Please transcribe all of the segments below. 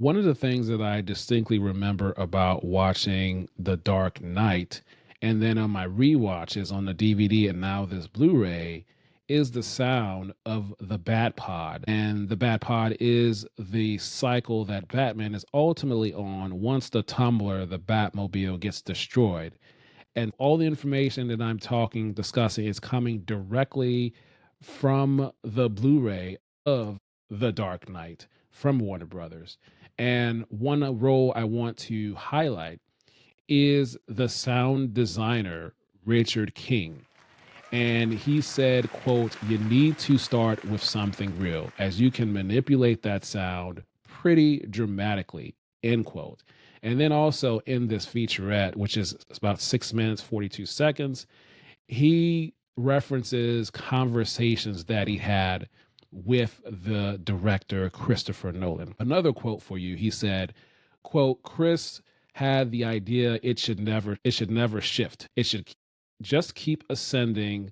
One of the things that I distinctly remember about watching The Dark Knight, and then on my rewatches on the DVD and now this Blu-ray, is the sound of the Batpod. And the Batpod is the cycle that Batman is ultimately on once the Tumbler, the Batmobile, gets destroyed. And all the information that discussing is coming directly from the Blu-ray of The Dark Knight from Warner Brothers. And one role I want to highlight is the sound designer, Richard King. And he said, quote, "You need to start with something real, as you can manipulate that sound pretty dramatically," end quote. And then also in this featurette, which is about 6 minutes, 42 seconds, he references conversations that he had with the director, Christopher Nolan. Another quote for you, he said, quote, "Chris had the idea it should never shift. It should just keep ascending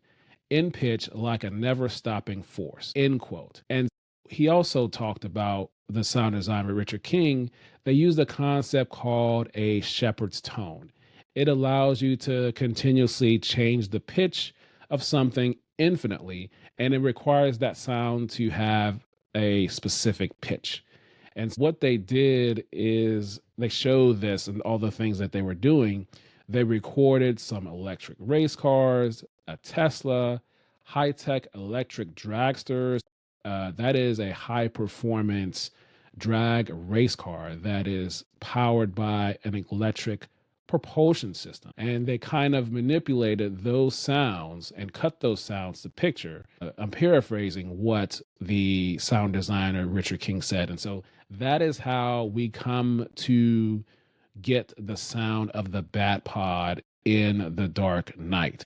in pitch like a never stopping force," end quote. And he also talked about the sound designer, Richard King. They used a concept called a Shepard's tone. It allows you to continuously change the pitch of something infinitely, and it requires that sound to have a specific pitch. And what they did is they showed this and all the things that they were doing. They recorded some electric race cars, a Tesla, high tech electric dragsters. That is a high performance drag race car that is powered by an electric propulsion system. And they kind of manipulated those sounds and cut those sounds to picture. I'm paraphrasing what the sound designer Richard King said. And so that is how we come to get the sound of the Batpod in The Dark Knight.